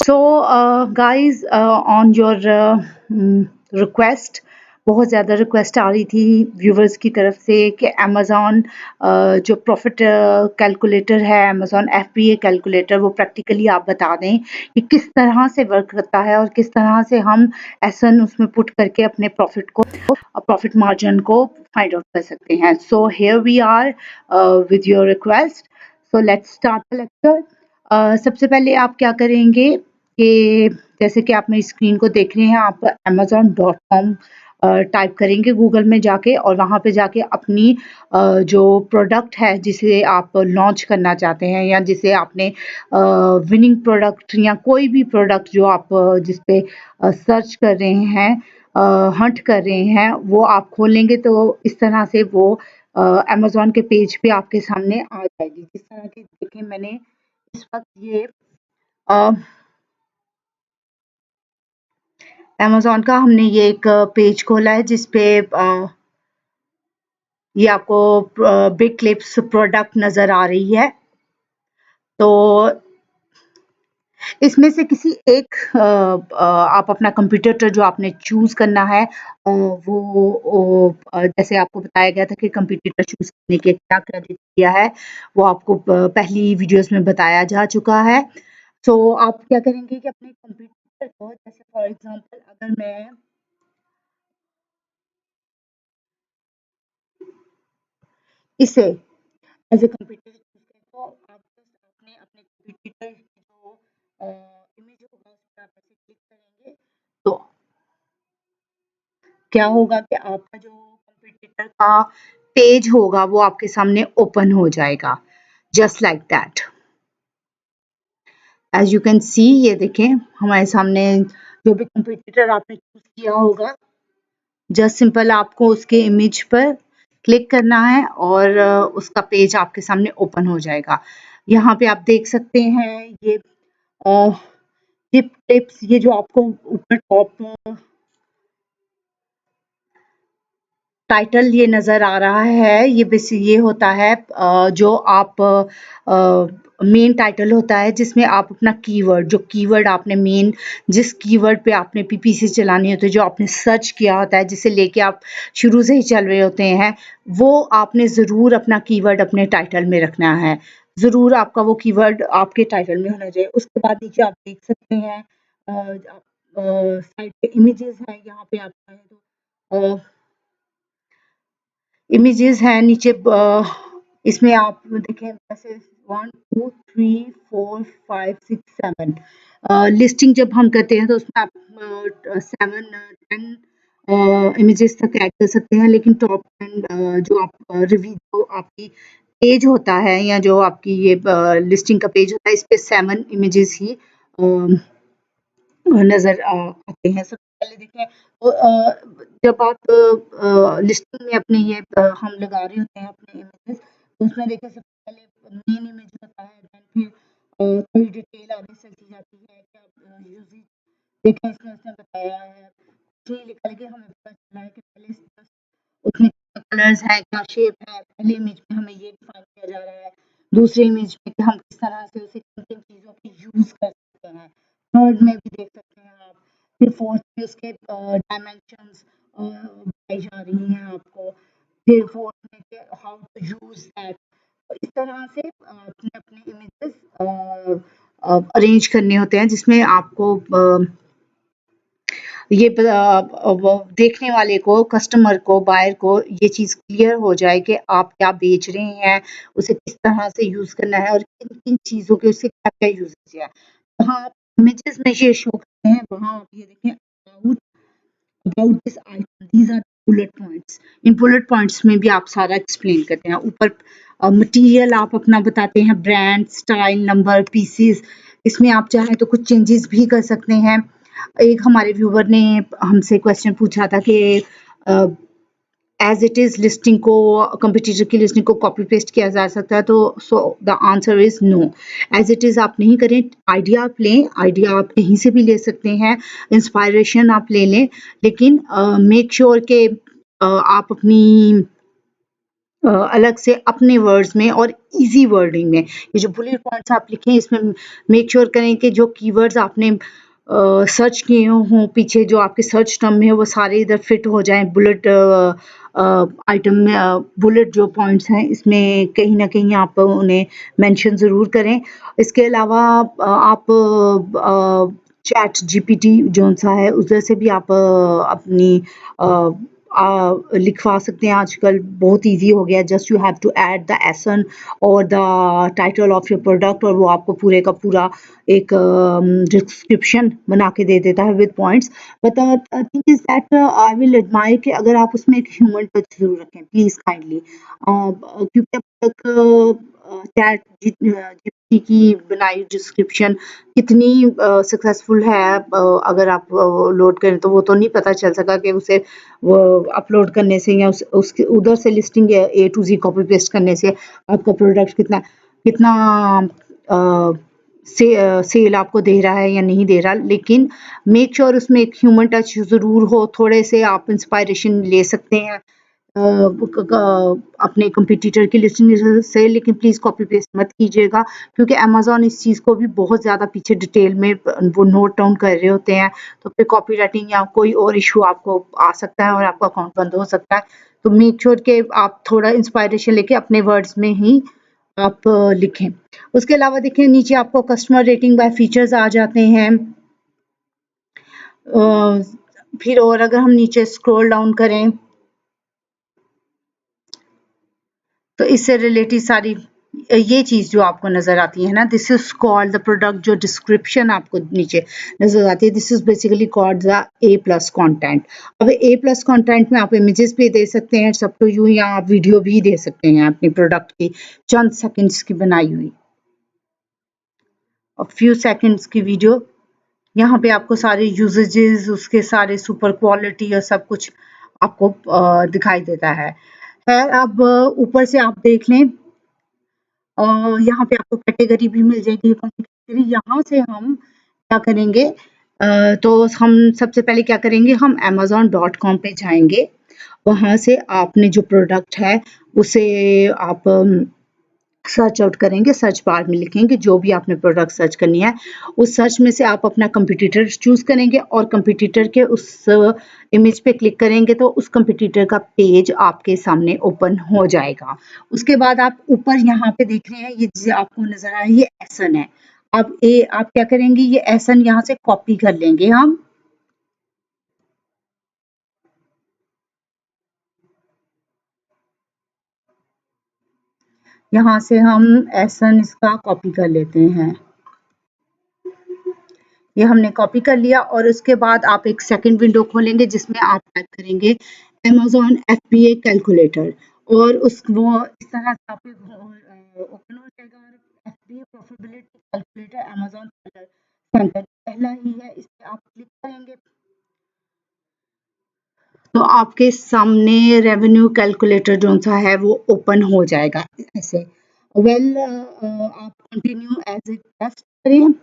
So guys, on your request, बहुत ज़्यादा request आ रही थी व्यूवर्स की तरफ से कि अमेज़ॉन जो प्रॉफिट कैलकुलेटर है, अमेज़ॉन एफबीए कैलकुलेटर, वो प्रैक्टिकली आप बता दें कि किस तरह से वर्क करता है और किस तरह से हम एसन उसमें पुट करके अपने प्रॉफिट मार्जिन को फाइंड आउट कर सकते हैं। So here we are with your request. So let's start the lecture. सबसे पहले आप क्या करेंगे कि जैसे कि आप मेरी स्क्रीन को देख रहे हैं, आप amazon.com टाइप करेंगे गूगल में जाके और वहाँ पे जाके अपनी जो प्रोडक्ट है जिसे आप लॉन्च करना चाहते हैं या जिसे आपने विनिंग प्रोडक्ट या कोई भी प्रोडक्ट जो आप जिस पे सर्च कर रहे हैं, हंट कर रहे हैं, वो आप खोलेंगे तो इस तरह से वो अमेज़न के पेज पे आपके सामने आ जाएगी। जिस तरह की देखें, मैंने इस वक्त ये अमेज़न का हमने ये एक पेज खोला है जिस पे ये आपको बिग क्लिप्स प्रोडक्ट नज़र आ रही है। तो इसमें से किसी एक आप अपना कंप्यूटर जो आपने चूज़ करना है, जैसे आपको बताया गया था कि कंप्यूटर चूज़ करने के क्या क्राइटेरिया है, वो आपको पहली वीडियोस में बताया जा चुका है। सो आप क्या करेंगे कि अपने कंप्यूटर को, जैसे फॉर एग्जांपल अगर मैं इसे एज ए कंप्यूटर चूज करें तो आप बस आपने अपने कंप्यूटर की जो इमेज होगा उस पर आप ऐसे क्लिक करेंगे तो क्या होगा कि आपका जो कंप्यूटर का पेज होगा वो आपके सामने ओपन हो जाएगा, just like that. As you can see, ये देखें हमारे सामने जो भी कंप्यूटर आपने चूज किया होगा, जस्ट सिंपल आपको उसके इमेज पर क्लिक करना है और उसका पेज आपके सामने ओपन हो जाएगा। यहाँ पे आप देख सकते हैं ये टिप्स, ये जो आपको ऊपर टॉप टाइटल ये नज़र आ रहा है, ये होता है जो आप मेन टाइटल होता है जिसमें आप अपना कीवर्ड, जो कीवर्ड आपने मेन, जिस कीवर्ड पे आपने पीपीसी चलानी होती है, जो आपने सर्च किया होता है, जिसे लेके आप शुरू से ही चल रहे होते हैं, वो आपने ज़रूर अपना कीवर्ड अपने टाइटल में रखना है। ज़रूर आपका वो कीवर्ड आपके टाइटल में होना चाहिए। उसके बाद नीचे आप देख सकते हैं साइड पे इमेजेस हैं, यहाँ पे आप चाहें तो इमेजेस हैं नीचे। इसमें आप देखें जैसे 1 2 3 4 5 6 7 लिस्टिंग जब हम करते हैं तो उसमें आप 7 10 इमेजेस तक ऐड कर सकते हैं, लेकिन टॉप 10 जो आप रिव्यू जो आपकी पेज होता है या जो आपकी ये लिस्टिंग का पेज होता है, इस पे 7 इमेजेस ही नज़र आते हैं। सबसे पहले देखें तो जब आप लिस्टिंग में अपने ये हम लगा रहे होते हैं अपने इमेजेस, तो उसमें देखें सबसे पहले मेन इमेज होता है, देन फिर थोड़ी डिटेल आगे चलती जाती है क्या यूज़। देखें इसमें उसने बताया है, कुछ नहीं लिखा, लेकिन हमें पता चला है कि पहले उसमें क्या कलर्स हैं, क्या शेप है। पहली इमेज में हमें ये डिफाइन किया जा रहा है, दूसरी इमेज में कि हम किस तरह से उसे किन-किन चीज़ों की यूज़ कर सकते हैं। थर्ड में भी देख सकते हैं आप। फिर फोर्थ में उसके डायमेंशंस बताई जा रही हैं आपको। फिर फोर्थ में कि हाउ टू यूज़ दैट। तो इस तरह से आपने अपने इमेजेस अरेंज करने होते हैं जिसमें आपको ये वो देखने वाले को, कस्टमर को, बायर को ये चीज़ क्लियर हो जाए कि आप क्या बेच रहे हैं, उसे किस तरह से यूज़ करना है और किन-किन चीज़ों के उससे क्या-क्या यूज़ेज़ है। वहाँ आप इमेजेस में ये शो करते हैं, वहाँ आप ये देखें about about this item, these are bullet points. इन बुलेट पॉइंट्स में भी आप सारा एक्सप्लेन करते हैं। ऊपर मटीरियल आप अपना बताते हैं, ब्रांड, स्टाइल, नंबर, पीसेस। इसमें आप चाहें तो कुछ चेंजेस भी कर सकते हैं। एक हमारे व्यूवर ने हमसे क्वेश्चन पूछा था कि एज इट इज़ लिस्टिंग को, कंपटीटर की लिस्टिंग को कॉपी पेस्ट किया जा सकता है, तो so the answer is no. As it is आप नहीं करें, आइडिया आप लें, आइडिया आप कहीं से भी ले सकते हैं, इंस्पायरेशन आप ले लें, लेकिन मेक श्योर कि आप अपनी अलग से अपने वर्ड्स में और इजी वर्डिंग में ये जो बुलेट पॉइंट्स आप लिखें इसमें मेक श्योर करें कि जो कीवर्ड्स आपने सर्च किए हों पीछे जो आपके सर्च टर्म में है वो सारे इधर फिट हो जाएं बुलेट आइटम में बुलेट जो पॉइंट्स हैं इसमें कहीं ना कहीं आप उन्हें मेंशन ज़रूर करें। इसके अलावा आप चैट जीपीटी जो सा है उधर से भी आप अपनी लिखवा सकते हैं। आजकल बहुत इजी हो गया, just you have to add the ASIN और the title of your product और वो आपको पूरे का पूरा एक डिस्क्रिप्शन बना के दे देता है with points. But thing is that I will admire कि अगर आप उसमें एक ह्यूमन टच जरूर रखें प्लीज काइंडली, क्योंकि अब तक चैट जीपीटी की बनाई डिस्क्रिप्शन कितनी सक्सेसफुल है, अगर आप लोड करें तो वो तो नहीं पता चल सका कि उसे वो अपलोड करने से या उसके उधर से listing A to Z copy paste करने से आपका प्रोडक्ट कितना कितना सेल आपको दे रहा है या नहीं दे रहा। लेकिन मेक श्योर उसमें एक ह्यूमन टच ज़रूर हो, थोड़े से आप इंस्पायरेशन ले सकते हैं अपने कंपटीटर की लिस्टिंग से, लेकिन प्लीज़ कॉपी पेस्ट मत कीजिएगा क्योंकि अमेज़न इस चीज़ को भी बहुत ज़्यादा पीछे डिटेल में वो नोट डाउन कर रहे होते हैं, तो फिर कॉपीराइटिंग या कोई और इश्यू आपको आ सकता है और आपका अकाउंट बंद हो सकता है। तो मेक श्योर कि आप थोड़ा इंस्पायरेशन लेके अपने वर्ड्स में ही आप लिखें। उसके अलावा देखिए नीचे आपको कस्टमर रेटिंग बाय फीचर्स आ जाते हैं। फिर और अगर हम नीचे स्क्रॉल डाउन करें तो इससे रिलेटेड सारी ये चीज़ जो आपको नज़र आती है ना, this is called the product, जो डिस्क्रिप्शन आपको नीचे नज़र आती है, this is basically called the A plus content. अब ए प्लस कंटेंट में आप इमेजेस भी दे सकते हैं, सब तो यूँ या आप वीडियो भी दे सकते हैं अपनी प्रोडक्ट की चंद सेकंड्स की बनाई हुई, और फ्यू सेकंड्स की वीडियो। यहाँ पे आपको सारे यूसेजेस उसके सारे सुपर क्वालिटी और सब कुछ आपको दिखाई देता है। खैर अब ऊपर से आप देख लें, यहाँ पे आपको कैटेगरी भी मिल जाएगी, कौन सी कैटेगरी। यहाँ से हम क्या करेंगे, तो हम सबसे पहले क्या करेंगे, हम amazon.com पे जाएंगे। वहाँ से आपने जो प्रोडक्ट है उसे आप सर्च आउट करेंगे, सर्च बार में लिखेंगे जो भी आपने प्रोडक्ट सर्च करनी है, उस सर्च में से आप अपना कंपटीटर चूज़ करेंगे और कंपटीटर के उस इमेज पे क्लिक करेंगे तो उस कंपटीटर का पेज आपके सामने ओपन हो जाएगा। उसके बाद आप ऊपर यहाँ पे देख रहे हैं, ये जो आपको नज़र आ रहा है ये एसन है। अब ये आप क्या करेंगे, ये एसन यहाँ से कॉपी कर लेंगे हम। यहाँ से हम एसन इसका कॉपी कर लेते हैं। ये हमने कॉपी कर लिया और उसके बाद आप एक सेकंड विंडो खोलेंगे जिसमें आप टाइप करेंगे अमेज़न एफबीए कैलकुलेटर, और उस वो इस तरह से आप ओपन हो जाएगा। FBA profitability calculator Amazon seller centre पहला ही है, इस पे आप क्लिक करेंगे तो आपके सामने रेवेन्यू कैलकुलेटर जो सा है वो ओपन हो जाएगा ऐसे। वेल आप कंटिन्यू एज ए टेस्ट करें।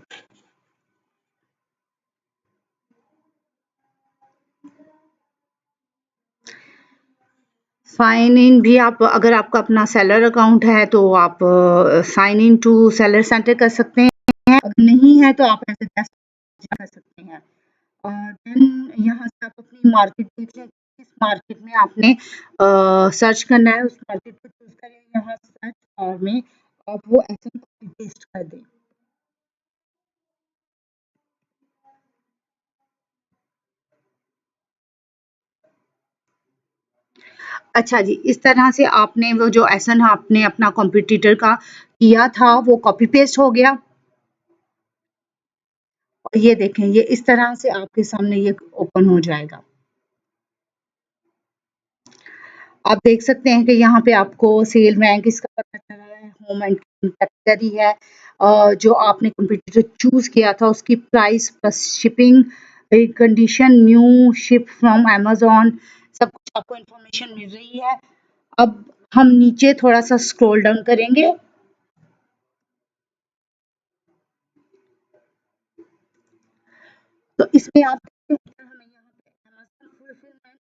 साइन इन भी आप, अगर आपका अपना सेलर अकाउंट है तो आप sign in to seller centre कर सकते हैं, अगर नहीं है तो आप ऐसे टेस्ट कर सकते हैं। और देन यहाँ से आप अपनी मार्केट देख लें, किस मार्केट में आपने सर्च करना है, उस मार्केट को चूज करें, यहाँ सर्च बार में आप वो ऐसे कॉपी पेस्ट कर दें। अच्छा जी, इस तरह से आपने वो जो एसन आपने अपना कॉम्पिटिटर का किया था वो कॉपी पेस्ट हो गया, और ये देखें ये इस तरह से आपके सामने ये ओपन हो जाएगा। आप देख सकते हैं कि यहाँ पे आपको सेल रैंक इसका पता चल रहा है, होम एंड कैटेगरी है, जो आपने कंप्यूटर चूज किया था उसकी price plus shipping condition, new ship from Amazon, सब कुछ आपको इन्फॉर्मेशन मिल रही है। अब हम नीचे थोड़ा सा स्क्रॉल डाउन करेंगे तो इसमें आप देखते हैं हमें यहाँ पे Amazon fulfilment,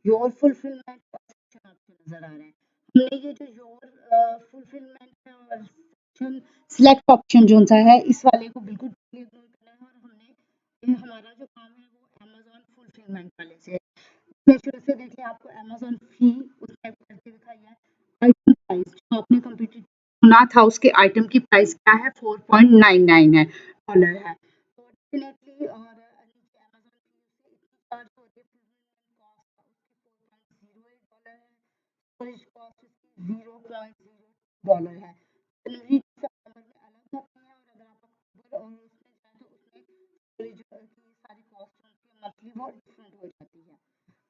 your fulfilment option आपको नजर आ रहे हैं। हमने ये जो योर फुलफिलमेंट है और ऑप्शन सिलेक्ट ऑप्शन जो सा है इस वाले को बिल्कुल इग्नोर करना है और हमने ये हमारा जो काम है वो अमेज़न फुलफिलमेंट वाले से है। इसमें शुरू से देखिए आपको अमेज़न फी उस टाइप करके दिखाई है। आइटम प्राइस जो आपने कंप्लीट सुना था उसके आइटम की प्राइस क्या है 4.99 है डॉलर है। तो डेफिनेटली और नीचे अमेज़न फी से इतनी चार्ज होती है फुलफिलमेंट कॉस्ट उसकी 4.08 डॉलर है। स्टोरेज कॉस्ट इसकी 0.02 डॉलर है। डिलीवरी सितंबर में अलग होती है और अगर आप अक्टूबर और उसमें जाएँ तो उसमें स्टोरेज की सारी कॉस्ट होती है मंथली वो डिफरेंट हो जाती है।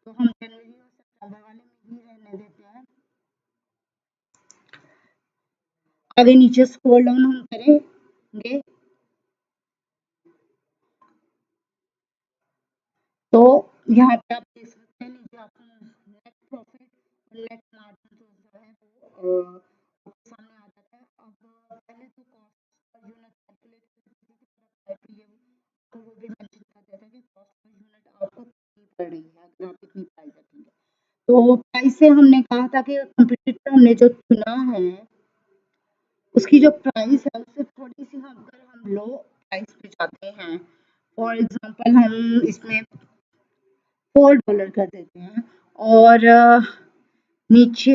तो हम जनवरी और सितंबर वाले में ही रहने देते हैं। आगे नीचे स्क्रॉल डाउन हम करेंगे तो यहाँ पे आप देख सकते हैं नीचे आपको नेट प्रॉफिट और नेट मार्जिन जो है वो आपके सामने आ जाता है। अब पहले तो कॉस्ट पर यूनिट कैलकुलेट करके तो वो भी मेंशन कर देता है कि कॉस्ट पर यूनिट आपको कितनी पड़ रही है अगर आप इतनी प्राइस रखेंगे। तो प्राइस से हमने कहा था कि कंपटीटर हमने जो चुना है उसकी जो प्राइस है उससे थोड़ी सी हम अगर हम लो प्राइस पे जाते हैं फॉर एग्जांपल हम इसमें $4 कर देते हैं और नीचे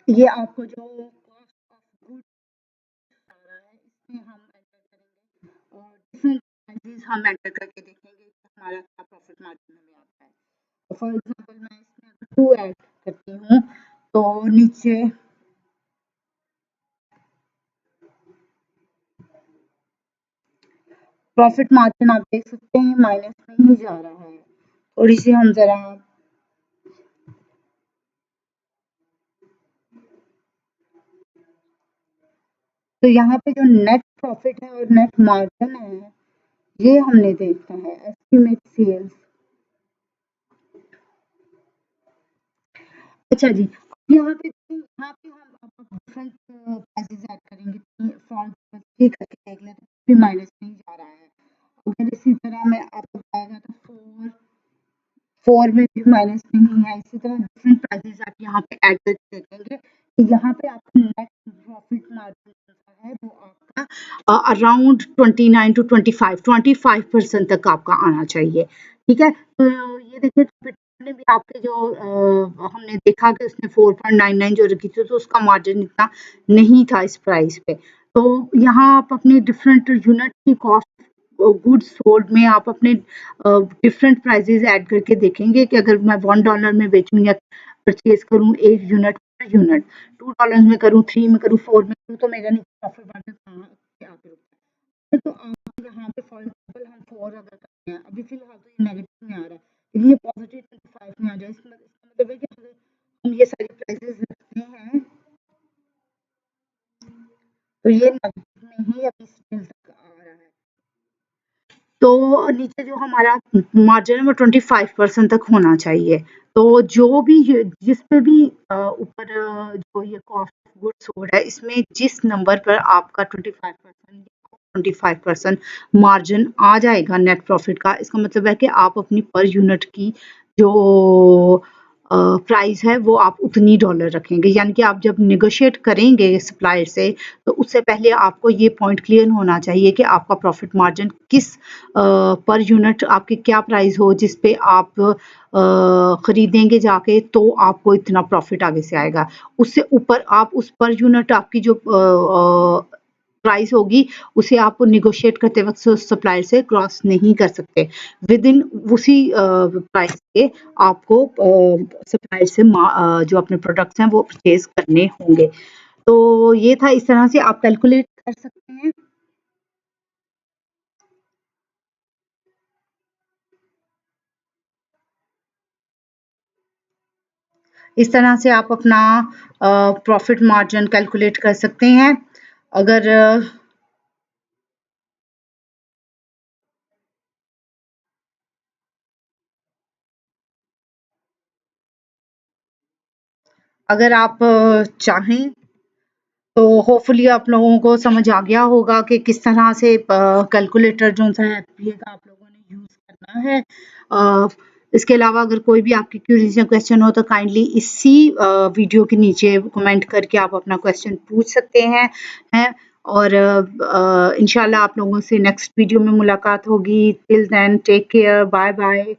ये आपको जो कॉस्ट ऑफ गुड्स आ रहा है इसमें हम एंटर करेंगे और डिफरेंट प्राइसेस हम एंटर करके देखेंगे कि हमारा क्या प्रॉफिट मार्जिन हमें आता है। फॉर एग्जांपल मैं इसमें अगर 2 ऐड करती हूँ तो नीचे प्रॉफिट मार्जिन आप देख सकते हैं माइनस में ही जा रहा है। थोड़ी सी हम जरा तो यहाँ पे जो नेट प्रॉफिट है और नेट मार्जिन है ये हमने देखना है एस्टिमेट सेल्स। अच्छा जी, यहाँ पे हम डिफरेंट प्राइसेस ऐड करेंगे फ्रॉम ये करके देख लेते हैं भी माइनस में ही जा रहा है। अगर इसी तरह मैं आपको बताएगा तो 4 में भी माइनस नहीं है। इसी तरह डिफरेंट प्राइसेस आप यहाँ पे ऐड करके देखेंगे कि यहाँ पे आपका नेट प्रॉफिट मार्जिन है वो आपका अराउंड 29 टू 25% तक आपका आना चाहिए। ठीक है, तो ये देखिए ने भी आपके जो हमने देखा कि उसने 4.99 जो रखी थी तो उसका मार्जिन इतना नहीं था इस प्राइस पे। तो यहाँ आप अपनी डिफरेंट यूनिट की कॉस्ट गुड्स सोल्ड में आप अपने डिफरेंट प्राइसेस ऐड करके देखेंगे कि अगर मैं $1 में बेचूं या परचेज करूं एक यूनिट पर यूनिट $2 में करूं 3 में करूं 4 में करूं तो मेरा नीचे प्रॉफिट मार्जिन कहाँ पे आके रुकता है। तो आप यहाँ पे फॉर एग्जांपल हम 4 अगर करते हैं अभी फिलहाल तो ये नेगेटिव में आ रहा है लेकिन ये पॉजिटिव 25 में आ जाए इसका मतलब है कि अगर हम ये सारी प्राइसेस रखते हैं तो ये नेगेटिव में ही अभी स्टिल तक आ रहा है। तो नीचे जो हमारा मार्जिन है वो 25% तक होना चाहिए। तो जो भी जिस पे भी ऊपर जो ये कॉस्ट ऑफ गुड्स सोल्ड है इसमें जिस नंबर पर आपका 25% मार्जिन आ जाएगा नेट प्रॉफिट का इसका मतलब है कि आप अपनी पर यूनिट की जो प्राइस है वो आप उतनी डॉलर रखेंगे यानी कि आप जब नेगोशिएट करेंगे सप्लायर से तो उससे पहले आपको ये पॉइंट क्लियर होना चाहिए कि आपका प्रॉफिट मार्जिन किस पर यूनिट आपकी क्या प्राइस हो जिस पे आप खरीदेंगे जाके तो आपको इतना प्रॉफिट आगे से आएगा। उससे ऊपर आप उस पर यूनिट आपकी जो प्राइस होगी उसे आप नेगोशिएट करते वक्त सप्लायर से क्रॉस नहीं कर सकते। विद इन उसी प्राइस के आपको सप्लायर से जो अपने प्रोडक्ट्स हैं वो परचेज करने होंगे। तो ये था इस तरह से आप कैलकुलेट कर सकते हैं। इस तरह से आप अपना प्रॉफिट मार्जिन कैलकुलेट कर सकते हैं। अगर अगर आप चाहें तो होपफुली आप लोगों को समझ आ गया होगा कि किस तरह से कैलकुलेटर जो सा है आप लोगों ने यूज़ करना है। इसके अलावा अगर कोई भी आपकी क्यूरीज या क्वेश्चन हो तो काइंडली इसी वीडियो के नीचे कमेंट करके आप अपना क्वेश्चन पूछ सकते हैं और इंशाल्लाह आप लोगों से नेक्स्ट वीडियो में मुलाकात होगी। Till then take care, bye bye.